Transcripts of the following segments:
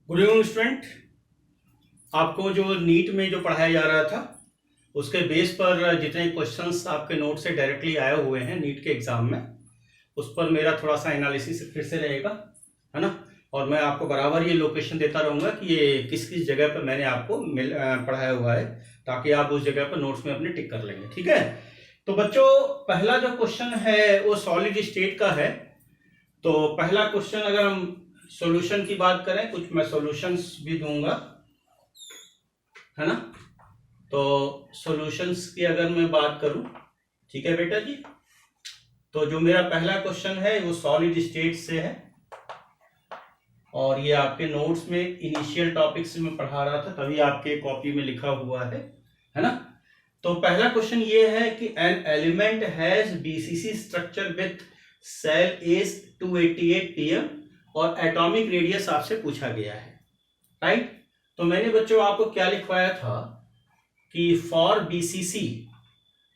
Good evening student. आपको जो NEET में जो पढ़ाया जा रहा था उसके बेस पर जितने क्वेश्चंस आपके नोट से डायरेक्टली आए हुए हैं नीट के एग्जाम में, उस पर मेरा थोड़ा सा एनालिसिस फिर से रहेगा, है ना। और मैं आपको बराबर ये लोकेशन देता रहूँगा कि ये किस किस जगह पर मैंने आपको पढ़ाया हुआ है, ताकि आप उस जगह पर नोट्स में अपने टिक कर लेंगे। ठीक है। तो बच्चों, पहला जो क्वेश्चन है वो सॉलिड स्टेट का है। तो पहला क्वेश्चन, अगर हम सॉल्यूशन की बात करें, कुछ मैं सॉल्यूशंस भी दूंगा, है ना। तो सॉल्यूशंस की अगर मैं बात करूं, ठीक है बेटा जी, तो जो मेरा पहला क्वेश्चन है वो सॉलिड स्टेट से है और ये आपके नोट्स में इनिशियल टॉपिक से मैं पढ़ा रहा था, तभी आपके कॉपी में लिखा हुआ है ना। तो पहला क्वेश्चन ये है कि an element has BCC structure with cell is 288 pm और एटॉमिक रेडियस आपसे पूछा गया है, राइट। तो मैंने बच्चों आपको क्या लिखवाया था कि for BCC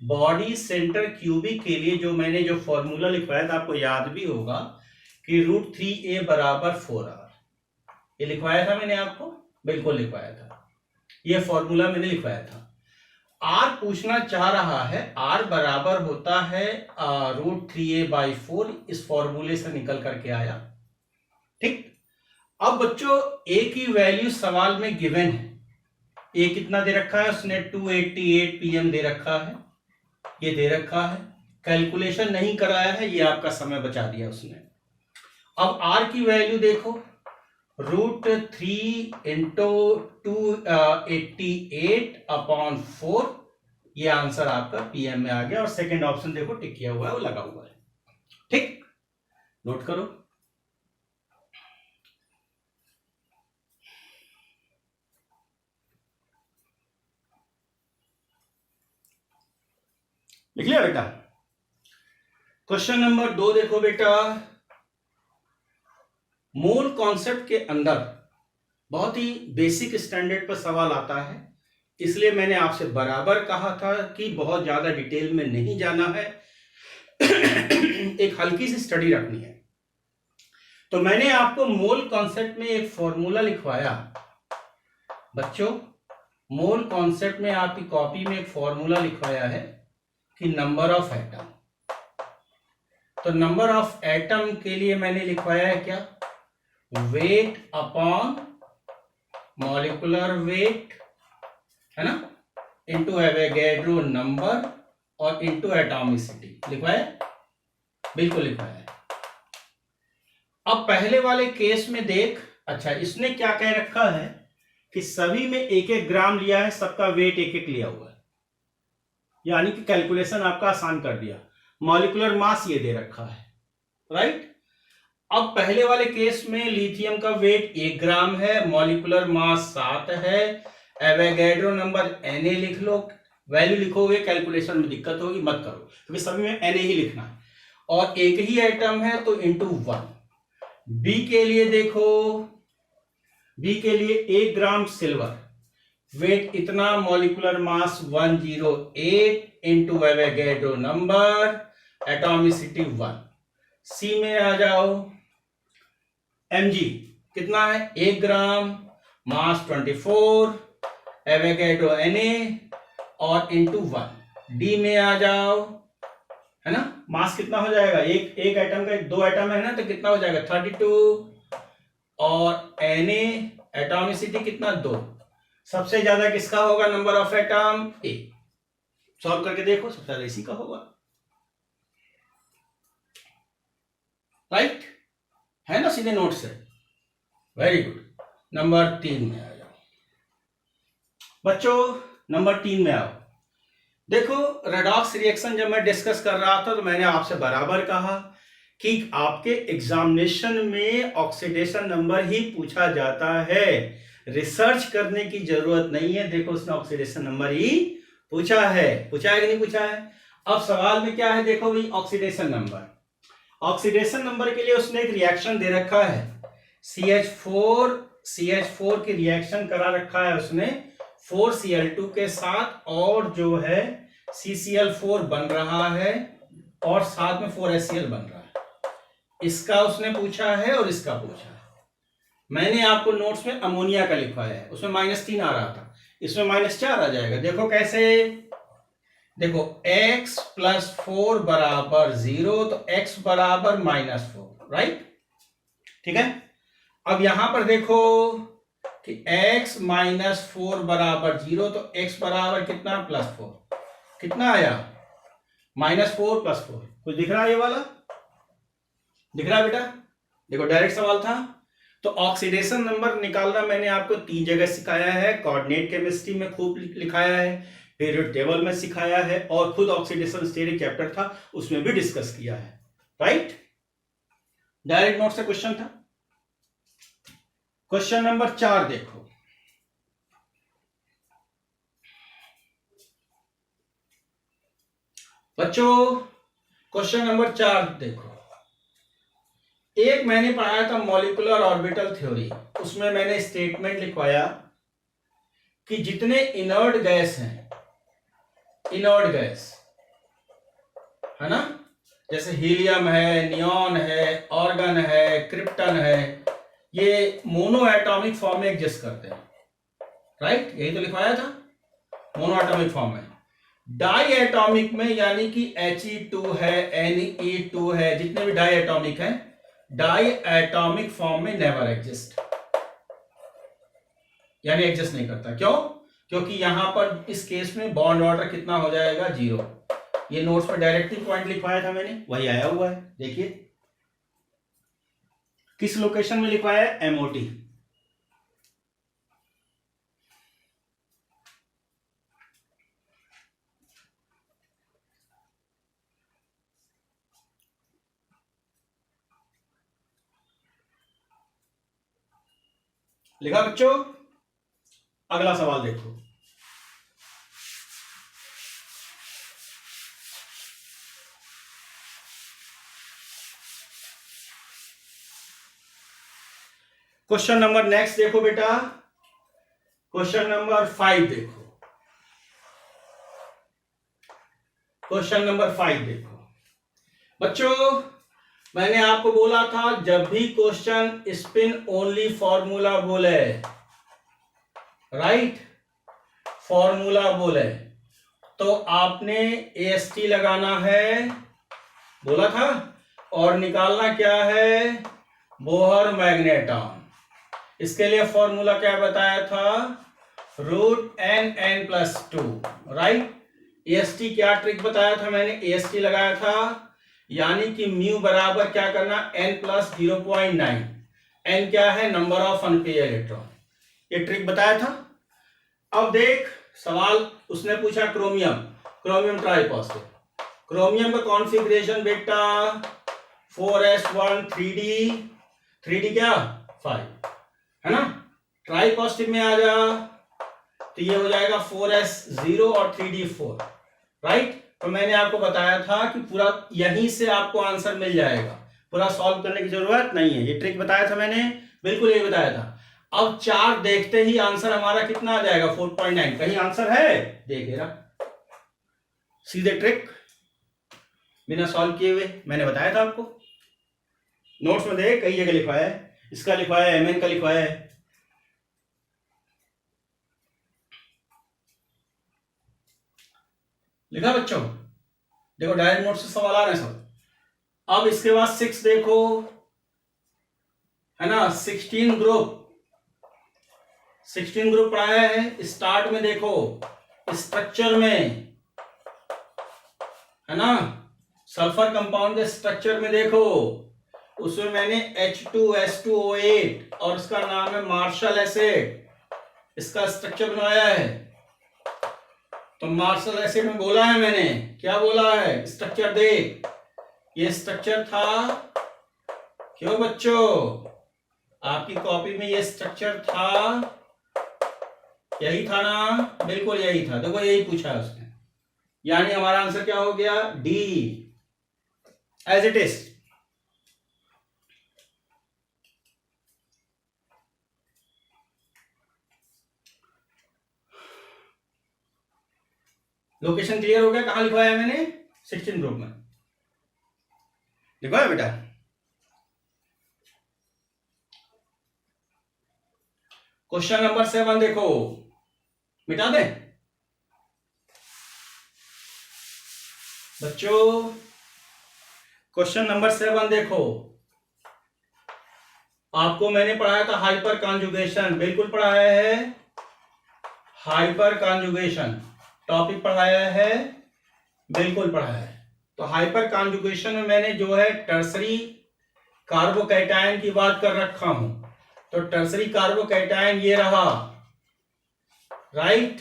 body centre cubic के लिए जो मैंने जो फॉर्मूला लिखवाया था, आपको याद भी होगा कि √3a बराबर 4r, ये लिखवाया था मैंने आपको, बिल्कुल लिखवाया था, ये फॉर्मूला मैंने लिखवाया था। आर पूछना चाह रहा है, आर बराबर होता है √3a/4, इस फॉर्मूले से निकल करके आया। ठीक। अब बच्चों ए की वैल्यू सवाल में गिवन है, ए कितना दे रखा है उसने, 288 pm दे रखा है, ये दे रखा है, कैलकुलेशन नहीं कराया है, ये आपका समय बचा दिया उसने। अब आर की वैल्यू देखो, √3 × 288/4, ये आंसर आपका पीएम में आ गया। और सेकंड ऑप्शन देखो टिक किया हुआ है, वो लगा हुआ है। ठीक, नोट करो। लिख लिया बेटा। क्वेश्चन नंबर 2 देखो बेटा, मोल कॉन्सेप्ट के अंदर बहुत ही बेसिक स्टैंडर्ड पर सवाल आता है, इसलिए मैंने आपसे बराबर कहा था कि बहुत ज्यादा डिटेल में नहीं जाना है, एक हल्की सी स्टडी रखनी है। तो मैंने आपको मोल कॉन्सेप्ट में एक फॉर्मूला लिखवाया बच्चों, मोल कॉन्सेप्ट में आपकी कॉपी में एक फॉर्मूला लिखवाया है कि नंबर ऑफ एटम। तो नंबर ऑफ एटम के लिए मैंने लिखवाया है क्या, वेट अपॉन मॉलिक्यूलर वेट, है ना, इनटू एवोगैड्रो नंबर और इनटू एटॉमिसिटी, लिखवाया, बिल्कुल लिखवाया है। अब पहले वाले केस में देख, अच्छा इसने क्या कह रखा है कि सभी में 1-1 ग्राम लिया है, सबका वेट 1-1 लिया हुआ है, यानी कि कैलकुलेशन आपका आसान कर दिया। मॉलिक्यूलर मास ये दे रखा है, राइट। अब पहले वाले केस में लिथियम का वेट 1 ग्राम है, मॉलिक्यूलर मास 7 है, एवोगैड्रो नंबर Na लिख लो, वैल्यू लिखोगे कैलकुलेशन में दिक्कत होगी, मत करो क्योंकि सभी में Na ही लिखना है, और एक ही एटम है तो इंटू 1। बी के लिए देखो, बी के लिए 1 ग्राम सिल्वर, वेट इतना, molecular mass 108 into Avogadro number, atomicity 1। सी में आ जाओ, Mg कितना है, 1 ग्राम, मास 24, एवोगैड्रो Na और इंटू 1। डी में आ जाओ, है ना, मास कितना हो जाएगा, एक एटम का 2 एटम है ना, तो कितना हो जाएगा 32, और Na एटॉमिसिटी कितना 2। सबसे ज्यादा किसका होगा number of atom, A. Solve करके देखो, सबसे ज्यादा इसी का होगा, राइट, है ना, सीधे नोट से। Very good. नंबर 3 में आ जाओ बच्चों, नंबर 3 में आओ। देखो, रेडॉक्स रिएक्शन जब मैं डिस्कस कर रहा था तो मैंने आपसे बराबर कहा कि आपके एग्जामिनेशन में ऑक्सीडेशन नंबर ही पूछा जाता है, रिसर्च करने की जरूरत नहीं है। देखो उसने ऑक्सीडेशन नंबर ही पूछा है, पूछा है कि नहीं पूछा है। अब सवाल में क्या है, देखो भाई, ऑक्सीडेशन नंबर, ऑक्सीडेशन नंबर के लिए उसने एक रिएक्शन दे रखा है, CH4 की रिएक्शन करा रखा है उसने 4Cl2 के साथ, और जो है CCl4 बन रहा है और साथ में 4HCl बन रहा है। इसका उसने पूछा है और इसका पूछा है। मैंने आपको नोट्स में अमोनिया का लिखवाया है, उसमें -3 आ रहा था, इसमें -4 आ जाएगा। देखो कैसे, देखो x + 4 = 0, तो x = -4, राइट। ठीक है, अब यहां पर देखो कि x - 4 = 0, तो x बराबर कितना, +4, कितना आया, -4 + 4। कुछ दिख रहा है, ये वाला दिख रहा है बेटा? देखो डायरेक्ट सवाल था। तो ऑक्सीडेशन नंबर निकालना मैंने आपको 3 जगह सिखाया है, कोऑर्डिनेट केमिस्ट्री में खूब लिखाया है, पीरियड टेबल में सिखाया है, और खुद ऑक्सीडेशन थ्योरी चैप्टर था उसमें भी डिस्कस किया है, राइट। डायरेक्ट नोट से क्वेश्चन था। क्वेश्चन नंबर 4 देखो, बच्चों क्वेश्चन नंबर 4 देखो। एक मैंने पढ़ाया था मॉलिक्यूलर ऑर्बिटल थ्योरी, उसमें मैंने स्टेटमेंट लिखवाया कि जितने इनर्ट गैस हैं, इनर्ट गैस है ना, जैसे हीलियम है, नियॉन है, ऑर्गन है, क्रिप्टन है, ये मोनो एटॉमिक फॉर्म में एग्जिस्ट करते हैं, राइट। यही तो लिखवाया था, मोनो एटॉमिक फॉर्म में। डाई एटॉमिक में यानी कि He2 है, Ne2 है, जितने भी डाई एटॉमिक हैं, डाई एटॉमिक फॉर्म में नेवर एग्जिस्ट, यानी एग्जिस्ट नहीं करता। क्यों? क्योंकि यहां पर इस केस में बॉन्ड ऑर्डर कितना हो जाएगा, 0। ये नोट्स में डायरेक्टली पॉइंट लिखवाया था मैंने, वही आया हुआ है, देखिए किस लोकेशन में लिखवाया है, MOT। लिखा बच्चों? अगला सवाल देखो, क्वेश्चन नंबर नेक्स्ट देखो बेटा, क्वेश्चन नंबर 5 देखो, क्वेश्चन नंबर 5 देखो बच्चों। मैंने आपको बोला था जब भी क्वेश्चन स्पिन ओनली फॉर्मूला बोले, राइट, फॉर्मूला बोले, तो आपने AST लगाना है, बोला था, और निकालना क्या है, बोहर मैग्नेटॉन। इसके लिए फॉर्मूला क्या बताया था, √NN+2, राइट। AST क्या ट्रिक बताया था मैंने, AST लगाया था, यानी कि म्यू बराबर क्या करना, n+0.9। n क्या है, नंबर ऑफ अनपेयर इलेक्ट्रॉन, ये ट्रिक बताया था। अब देख सवाल उसने पूछा क्रोमियम, क्रोमियम ट्राइपॉस्पेट, क्रोमियम का कॉन्फ़िगरेशन बेटा 4s1 3d क्या 5 है ना, ट्राइपॉस्पेट में आ जा तो ये हो जाएगा 4s0 और 3d4, राइट। तो मैंने आपको बताया था कि पूरा यहीं से आपको आंसर मिल जाएगा, पूरा सॉल्व करने की जरूरत नहीं है, ये ट्रिक बताया था मैंने, बिल्कुल यही बताया था। अब 4 देखते ही आंसर हमारा कितना आ जाएगा, 4.9। कहीं आंसर है, देखेगा सीधे ट्रिक बिना सॉल्व किए हुए, मैंने बताया था आपको, नोट्स में देख कई जगह लिखवाया है, इसका लिखवाया है, MN का लिखवाया है। लिखा बच्चों? देखो डायरेक्ट नोट से सवाल आ रहे हैं सब। अब इसके बाद 6 देखो, है ना, 16 ग्रुप पढ़ाया है। स्टार्ट में देखो स्ट्रक्चर में, है ना, सल्फर कंपाउंड के स्ट्रक्चर में देखो, उसमें मैंने H2S2O8 और इसका नाम है मार्शल एसिड, इसका स्ट्रक्चर बनाया है। तो मार्शल एसिड में बोला है मैंने, क्या बोला है, स्ट्रक्चर देख, ये स्ट्रक्चर था, क्यों बच्चों, आपकी कॉपी में ये स्ट्रक्चर था, यही था ना, बिल्कुल यही था, देखो यही पूछा है उसने, यानी हमारा आंसर क्या हो गया, D as it is. Location clear हो गया, कहां लिखवाया है मैंने, 16 ग्रुप में लिखवाया बेटा। क्वेश्चन नंबर 7 देखो, मिटा दें बच्चों। क्वेश्चन नंबर 7 देखो, आपको मैंने पढ़ाया था हाइपर कॉन्जुगेशन, बिल्कुल पढ़ाया है हाइपर कॉन्जुगेशन, टॉपिक पढ़ाया है, बिल्कुल पढ़ाया है। तो हाइपर कॉन्जुगेशन में मैंने जो है टर्सरी कार्बोकैटायन की बात कर रखा हूं। तो टर्सरी कार्बोकैटायन ये रहा, राइट,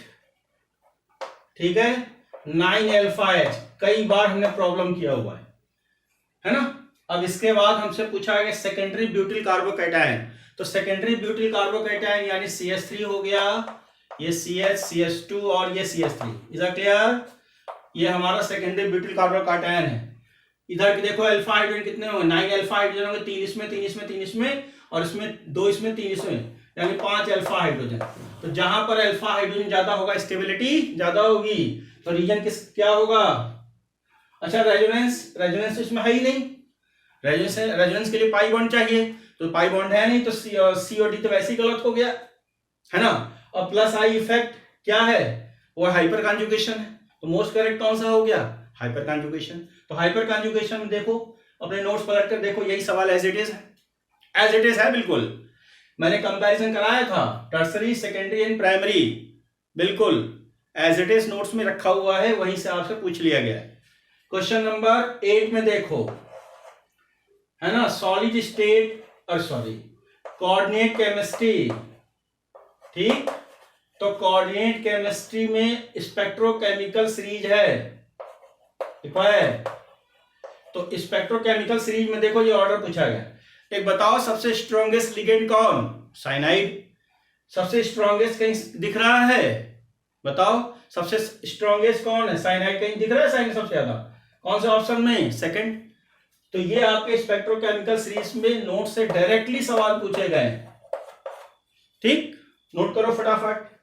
ठीक है, 9-alpha-H, कई बार हमने प्रॉब्लम किया हुआ है ना। अब इसके बाद हमसे पूछा गया सेकेंडरी ब्यूटिल कार्बोकैटायन। तो सेकेंडरी ब्यूटिल कार्बोकैटायन यानी CH3 हो गया, ये CH, CH2 और ये CH3, इज क्लियर। ये हमारा सेकेंडरी ब्यूटिल कार्बोकैटायन है। इधर की देखो अल्फा हाइड्रोजन कितने होंगे, 9 अल्फा हाइड्रोजन होंगे, 3 इसमें 3 इसमें 3 इसमें और इसमें 2 इसमें 3 इसमें, यानी 5 अल्फा हाइड्रोजन। तो जहां पर अल्फा हाइड्रोजन ज्यादा होगा स्टेबिलिटी ज्यादा होगी, तो रीजन किस क्या होगा। अच्छा रेजोनेंस इसमें है ही नहीं, रेजोनेंस के लिए पाई बॉन्ड चाहिए, तो पाई बॉन्ड है नहीं, तो सी और डी तो वैसे ही गलत हो गया है ना। और प्लस आई इफेक्ट क्या है, वो हाइपर कॉन्जुगेशन है। तो मोस्ट करेक्ट कौन सा हो गया, हाइपर कॉन्जुगेशन। तो हाइपर कॉन्जुगेशन में देखो, अपने नोट्स पलट कर देखो, यही सवाल एज इट इज है बिल्कुल। मैंने कंपैरिजन कराया था टर्सरी, सेकेंडरी एंड प्राइमरी, बिल्कुल एज इट इज नोट्स में रखा हुआ है, वहीं से आपसे पूछ लिया गया है। क्वेश्चन नंबर 8 में देखो, है ना, सॉलिड स्टेट और कोऑर्डिनेट केमिस्ट्री, ठीक। तो कोऑर्डिनेट केमिस्ट्री में स्पेक्ट्रोकेमिकल सीरीज है, देखो है। तो स्पेक्ट्रोकेमिकल सीरीज में देखो ये ऑर्डर पूछा गया। एक बताओ सबसे स्ट्रॉन्गेस्ट लिगेंड कौन, साइनाइड। सबसे स्ट्रॉन्गेस्ट कहीं दिख रहा है, बताओ सबसे स्ट्रॉन्गेस्ट कौन है, साइनाइड। कहीं दिख रहा है साइनाइड सबसे ज्यादा, कौन से ऑप्शन में, सेकंड। तो ये आपके स्पेक्ट्रोकेमिकल सीरीज में नोट से डायरेक्टली सवाल पूछे गए, ठीक, नोट करो फटाफट।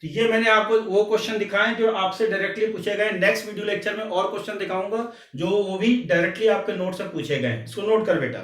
तो ये मैंने आपको वो क्वेश्चन दिखाए जो आपसे डायरेक्टली पूछे गए। नेक्स्ट वीडियो लेक्चर में और क्वेश्चन दिखाऊंगा जो वो भी डायरेक्टली आपके नोट से पूछे गए, इसको नोट कर बेटा।